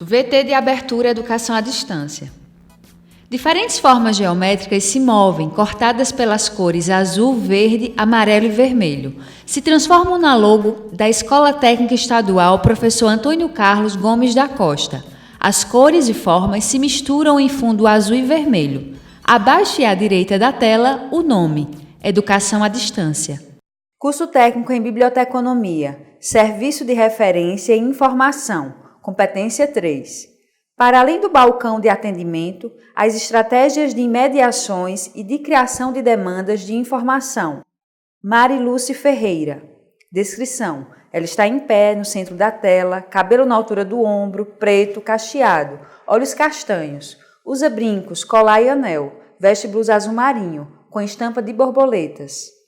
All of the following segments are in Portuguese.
VT de abertura Educação à Distância. Diferentes formas geométricas se movem, cortadas pelas cores azul, verde, amarelo e vermelho. Se transformam na logo da Escola Técnica Estadual Professor Antônio Carlos Gomes da Costa. As cores e formas se misturam em fundo azul e vermelho. Abaixo e à direita da tela, o nome: Educação à Distância. Curso técnico em Biblioteconomia, Serviço de Referência e Informação. Competência 3. Para além do balcão de atendimento, as estratégias de mediações e de criação de demandas de informação. Mariluce Ferreira. Descrição: ela está em pé no centro da tela, cabelo na altura do ombro, preto, cacheado, olhos castanhos, usa brincos, colar e anel, veste blusa azul marinho, com estampa de borboletas.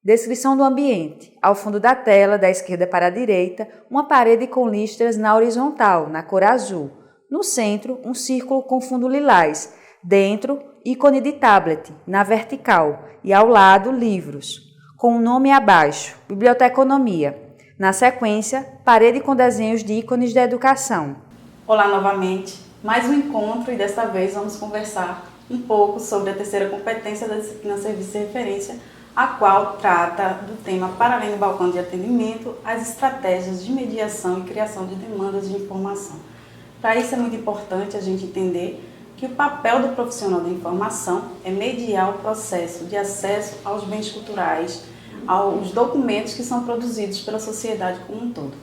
Descrição do ambiente. Ao fundo da tela, da esquerda para a direita, uma parede com listras na horizontal, na cor azul. No centro, um círculo com fundo lilás. Dentro, ícone de tablet, na vertical. E ao lado, livros. Com o nome abaixo, Biblioteconomia. Na sequência, parede com desenhos de ícones da educação. Olá novamente. Mais um encontro e desta vez vamos conversar um pouco sobre a terceira competência da disciplina Serviço de Referência, a qual trata do tema, para além do balcão de atendimento, as estratégias de mediação e criação de demandas de informação. Para isso é muito importante a gente entender que o papel do profissional da informação é mediar o processo de acesso aos bens culturais, aos documentos que são produzidos pela sociedade como um todo.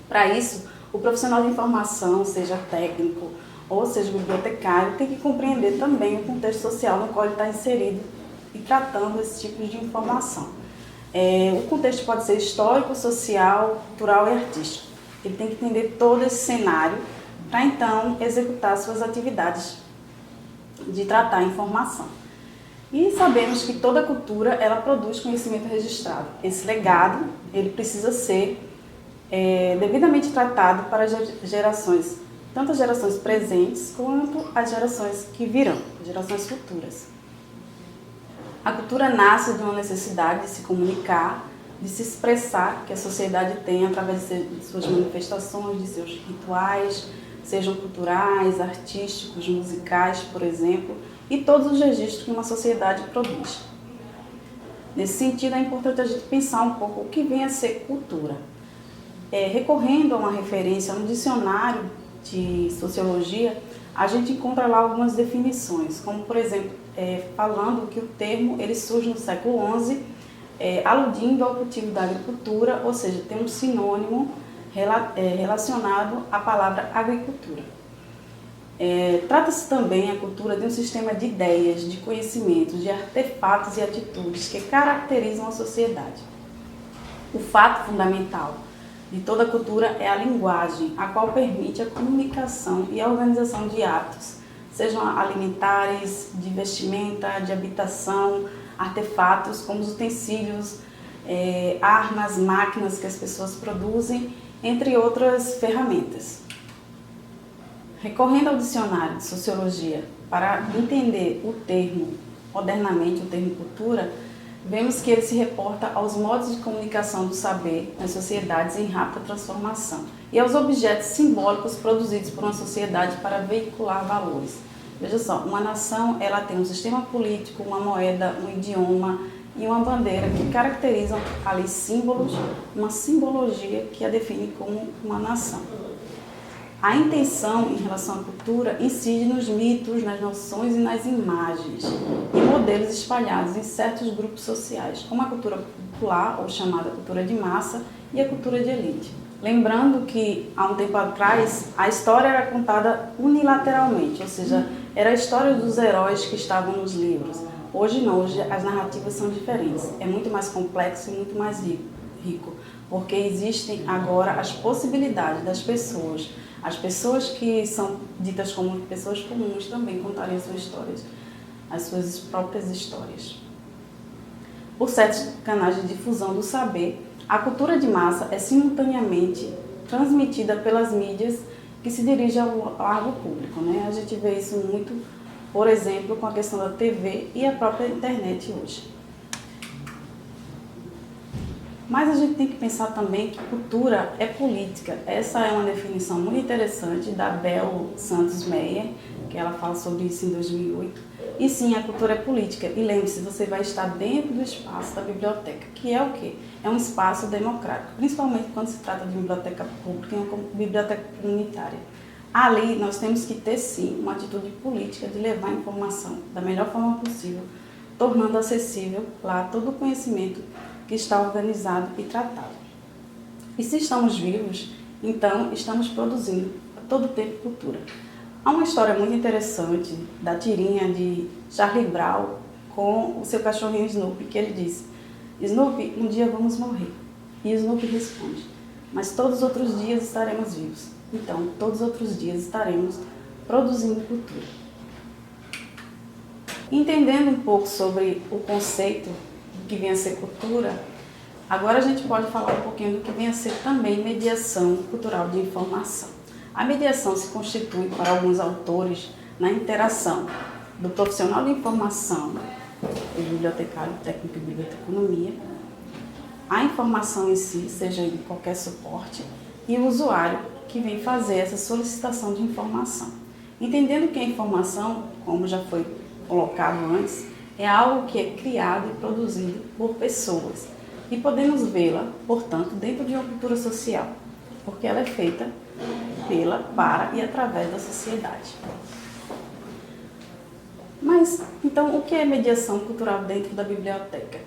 Para isso, o profissional de informação, seja técnico ou seja bibliotecário, tem que compreender também o contexto social no qual ele está inserido e tratando esse tipo de informação. O contexto pode ser histórico, social, cultural e artístico. Ele tem que entender todo esse cenário para então executar suas atividades de tratar a informação. E sabemos que toda cultura ela produz conhecimento registrado. Esse legado ele precisa ser devidamente tratado para gerações, tanto as gerações presentes quanto as gerações que virão, gerações futuras. A cultura nasce de uma necessidade de se comunicar, de se expressar, que a sociedade tem através de suas manifestações, de seus rituais, sejam culturais, artísticos, musicais, por exemplo, e todos os registros que uma sociedade produz. Nesse sentido, é importante a gente pensar um pouco o que vem a ser cultura. Recorrendo a uma referência no dicionário de sociologia, a gente encontra lá algumas definições, como por exemplo, falando que o termo ele surge no século XI, aludindo ao cultivo da agricultura, ou seja, tem um sinônimo relacionado à palavra agricultura. Trata-se também a cultura de um sistema de ideias, de conhecimentos, de artefatos e atitudes que caracterizam a sociedade. O fato fundamental de toda cultura é a linguagem, a qual permite a comunicação e a organização de hábitos, sejam alimentares, de vestimenta, de habitação, artefatos como os utensílios, armas, máquinas que as pessoas produzem, entre outras ferramentas. Recorrendo ao dicionário de sociologia para entender o termo, modernamente o termo cultura, vemos que ele se reporta aos modos de comunicação do saber nas sociedades em rápida transformação e aos objetos simbólicos produzidos por uma sociedade para veicular valores. Veja só, uma nação ela tem um sistema político, uma moeda, um idioma e uma bandeira que caracterizam ali símbolos, uma simbologia que a define como uma nação. A intenção em relação à cultura incide nos mitos, nas noções e nas imagens e modelos espalhados em certos grupos sociais, como a cultura popular, ou chamada cultura de massa, e a cultura de elite. Lembrando que, há um tempo atrás, a história era contada unilateralmente, ou seja, era a história dos heróis que estavam nos livros. Hoje não, hoje as narrativas são diferentes, é muito mais complexo e muito mais rico, porque existem agora as possibilidades das pessoas. As pessoas que são ditas como pessoas comuns também contarem as suas histórias, as suas próprias histórias. Por certos canais de difusão do saber, a cultura de massa é simultaneamente transmitida pelas mídias que se dirigem ao largo público, né? A gente vê isso muito, por exemplo, com a questão da TV e a própria internet hoje. Mas a gente tem que pensar também que cultura é política. Essa é uma definição muito interessante da Bel Santos Meyer, que ela fala sobre isso em 2008. E sim, a cultura é política. E lembre-se, você vai estar dentro do espaço da biblioteca, que é o quê? É um espaço democrático, principalmente quando se trata de biblioteca pública e uma biblioteca comunitária. Ali nós temos que ter sim uma atitude política de levar a informação da melhor forma possível, tornando acessível lá todo o conhecimento que está organizado e tratado. E se estamos vivos, então estamos produzindo a todo tempo cultura. Há uma história muito interessante da tirinha de Charlie Brown com o seu cachorrinho Snoopy, que ele diz: Snoopy, um dia vamos morrer. E Snoopy responde: mas todos os outros dias estaremos vivos. Então, todos os outros dias estaremos produzindo cultura. Entendendo um pouco sobre o conceito do que vem a ser cultura, agora a gente pode falar um pouquinho do que vem a ser também mediação cultural de informação. A mediação se constitui, para alguns autores, na interação do profissional de informação, o bibliotecário, técnico de biblioteconomia, a informação em si, seja em qualquer suporte, e o usuário que vem fazer essa solicitação de informação. Entendendo que a informação, como já foi colocado antes, é algo que é criado e produzido por pessoas. E podemos vê-la, portanto, dentro de uma cultura social, porque ela é feita pela, para e através da sociedade. Mas, então, o que é mediação cultural dentro da biblioteca?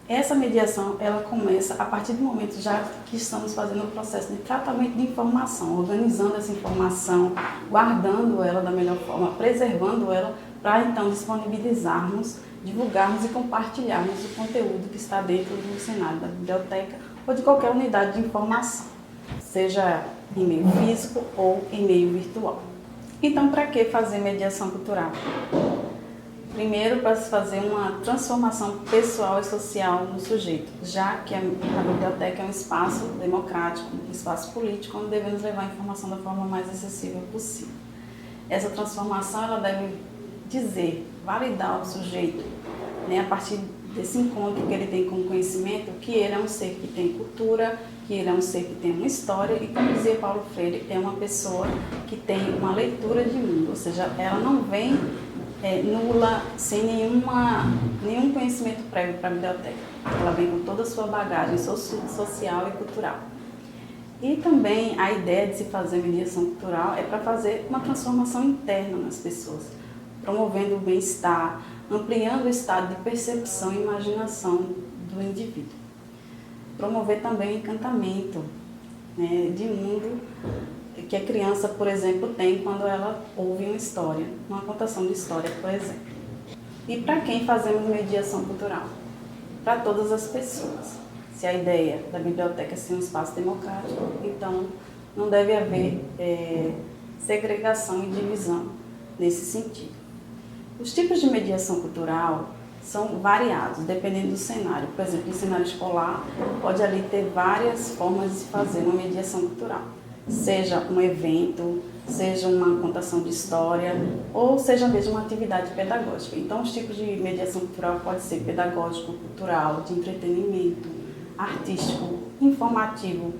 Essa mediação, ela começa a partir do momento já que estamos fazendo o processo de tratamento de informação, organizando essa informação, guardando ela da melhor forma, preservando ela, para então disponibilizarmos, divulgarmos e compartilharmos o conteúdo que está dentro do cenário da biblioteca ou de qualquer unidade de informação, seja em meio físico ou em meio virtual. Então, para que fazer mediação cultural? Primeiro, para se fazer uma transformação pessoal e social no sujeito, já que a biblioteca é um espaço democrático, um espaço político, onde devemos levar a informação da forma mais acessível possível. Essa transformação ela deve dizer, validar ao sujeito, né, a partir desse encontro que ele tem com o conhecimento, que ele é um ser que tem cultura, que ele é um ser que tem uma história e, como dizia Paulo Freire, é uma pessoa que tem uma leitura de mundo, ou seja, ela não vem nula, sem nenhum conhecimento prévio para a biblioteca. Ela vem com toda a sua bagagem social e cultural. E também a ideia de se fazer mediação cultural é para fazer uma transformação interna nas pessoas, promovendo o bem-estar, ampliando o estado de percepção e imaginação do indivíduo. Promover também o encantamento, né, de mundo que a criança, por exemplo, tem quando ela ouve uma história, uma contação de história, por exemplo. E para quem fazemos mediação cultural? Para todas as pessoas. Se a ideia da biblioteca é ser um espaço democrático, então não deve haver segregação e divisão nesse sentido. Os tipos de mediação cultural são variados, dependendo do cenário. Por exemplo, em cenário escolar, pode ali ter várias formas de se fazer uma mediação cultural. Seja um evento, seja uma contação de história, ou seja mesmo uma atividade pedagógica. Então, os tipos de mediação cultural podem ser pedagógico, cultural, de entretenimento, artístico, informativo,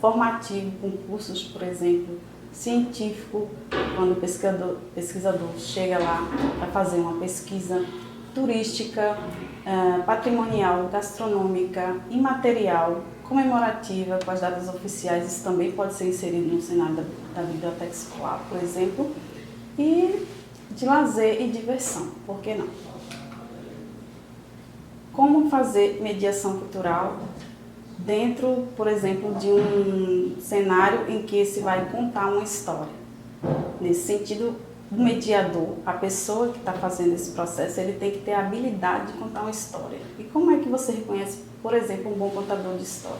formativo, com cursos, por exemplo, científico, quando o pesquisador chega lá para fazer uma pesquisa, turística, patrimonial, gastronômica, imaterial, comemorativa, com as datas oficiais, isso também pode ser inserido no cenário da biblioteca escolar, por exemplo, e de lazer e diversão, por que não? Como fazer mediação cultural dentro, por exemplo, de um cenário em que se vai contar uma história? Nesse sentido, o mediador, a pessoa que está fazendo esse processo, ele tem que ter a habilidade de contar uma história. E como é que você reconhece, por exemplo, um bom contador de história?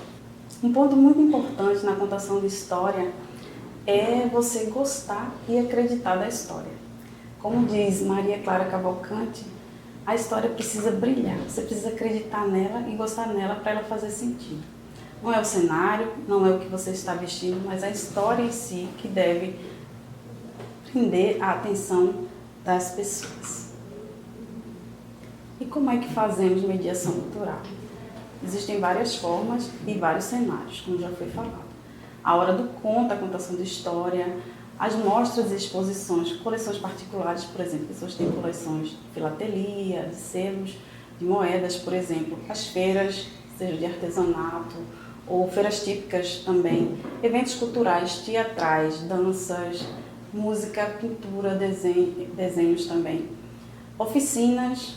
Um ponto muito importante na contação de história é você gostar e acreditar da história. Como diz Maria Clara Cavalcante, a história precisa brilhar, você precisa acreditar nela e gostar nela para ela fazer sentido. Não é o cenário, não é o que você está vestindo, mas a história em si que deve prender a atenção das pessoas. E como é que fazemos mediação cultural? Existem várias formas e vários cenários, como já foi falado. A hora do conto, a contação de história, as mostras e exposições, coleções particulares, por exemplo, pessoas têm coleções de filatelia, de selos, de moedas, por exemplo, as feiras, seja de artesanato, ou feiras típicas também, eventos culturais, teatrais, danças, música, pintura, desenhos também, oficinas,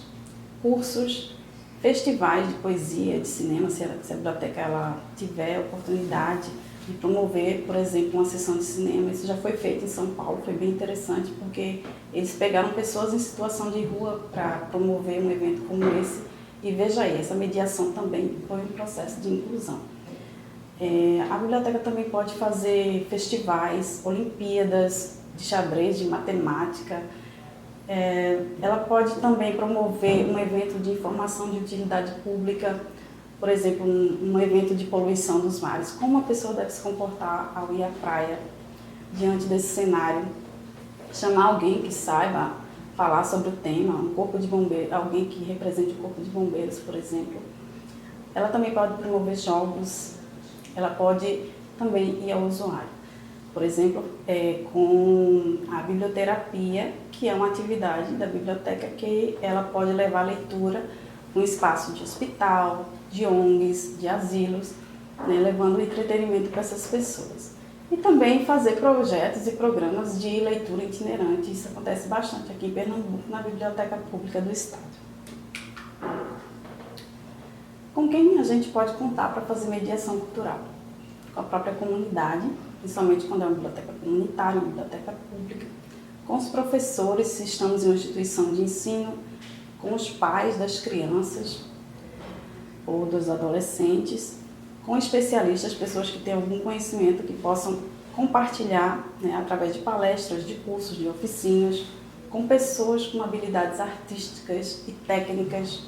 cursos, festivais de poesia, de cinema, se a biblioteca ela tiver oportunidade de promover, por exemplo, uma sessão de cinema. Isso já foi feito em São Paulo, foi bem interessante, porque eles pegaram pessoas em situação de rua para promover um evento como esse. E veja aí, essa mediação também foi um processo de inclusão. A biblioteca também pode fazer festivais, olimpíadas de xadrez, de matemática. Ela pode também promover um evento de informação de utilidade pública, por exemplo, um evento de poluição dos mares. Como a pessoa deve se comportar ao ir à praia diante desse cenário? Chamar alguém que saiba falar sobre o tema, um corpo de bombeiros, alguém que represente o corpo de bombeiros, por exemplo. Ela também pode promover jogos, ela pode também ir ao usuário. Por exemplo, com a biblioterapia, que é uma atividade da biblioteca que ela pode levar a leitura no espaço de hospital, de ONGs, de asilos, né, levando entretenimento para essas pessoas. E também fazer projetos e programas de leitura itinerante. Isso acontece bastante aqui em Pernambuco, na Biblioteca Pública do Estado. Com quem a gente pode contar para fazer mediação cultural? Com a própria comunidade, principalmente quando é uma biblioteca comunitária, uma biblioteca pública, com os professores, se estamos em uma instituição de ensino, com os pais das crianças ou dos adolescentes, com especialistas, pessoas que têm algum conhecimento que possam compartilhar, né, através de palestras, de cursos, de oficinas, com pessoas com habilidades artísticas e técnicas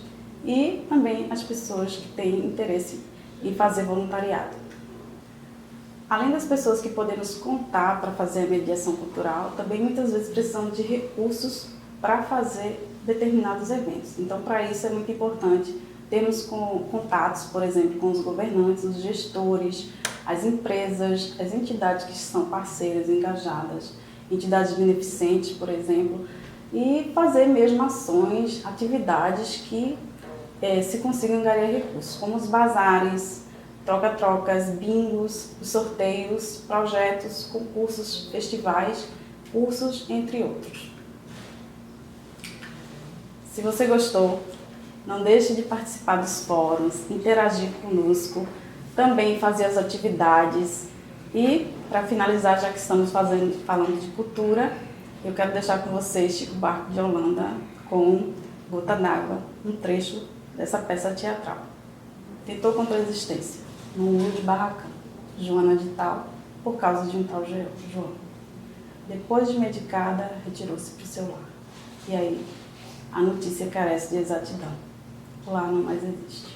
e também as pessoas que têm interesse em fazer voluntariado. Além das pessoas que podemos contar para fazer a mediação cultural, também muitas vezes precisamos de recursos para fazer determinados eventos. Então, para isso é muito importante termos contatos, por exemplo, com os governantes, os gestores, as empresas, as entidades que são parceiras, engajadas, entidades beneficentes, por exemplo, e fazer mesmo ações, atividades que se consigam angariar recursos, como os bazares, troca-trocas, bingos, os sorteios, projetos, concursos, festivais, cursos, entre outros. Se você gostou, não deixe de participar dos fóruns, interagir conosco, também fazer as atividades. E, para finalizar, já que estamos falando de cultura, eu quero deixar com vocês Chico Buarque de Holanda com Gota d'Água, um trecho dessa peça teatral. Tentou contra a existência, num humilde barracão, Joana de tal, por causa de um tal João. Depois de medicada, retirou-se para o seu lar. E aí, a notícia carece de exatidão. Lá não mais existe.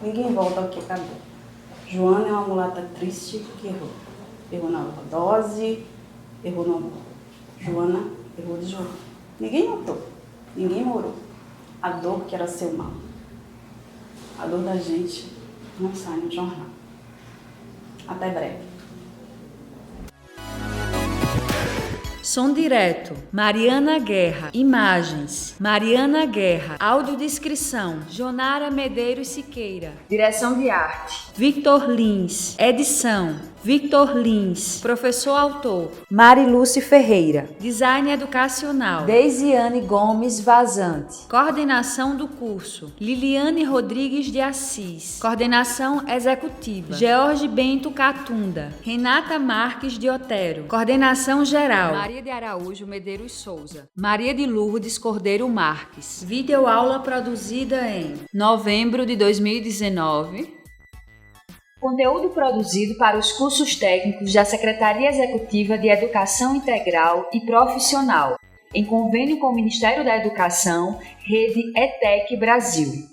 Ninguém volta ao que acabou. Joana é uma mulata triste que errou. Errou na overdose, errou no amor. Joana errou de João. Ninguém notou, ninguém morou. A dor que era seu mal. A dor da gente não sai no jornal. Até breve. Som direto, Mariana Guerra. Imagens, Mariana Guerra. Audiodescrição, Jonara Medeiros Siqueira. Direção de arte, Victor Lins. Edição, Victor Lins. Professor autor, Marilúcia Ferreira. Design educacional, Deisiane Gomes Vazante. Coordenação do curso, Liliane Rodrigues de Assis. Coordenação executiva, George Bento Catunda. Renata Marques de Otero. Coordenação geral, Maria de Araújo Medeiros Souza. Maria de Lourdes Cordeiro Marques. Videoaula produzida em novembro de 2019. Conteúdo produzido para os cursos técnicos da Secretaria Executiva de Educação Integral e Profissional, em convênio com o Ministério da Educação, Rede ETEC Brasil.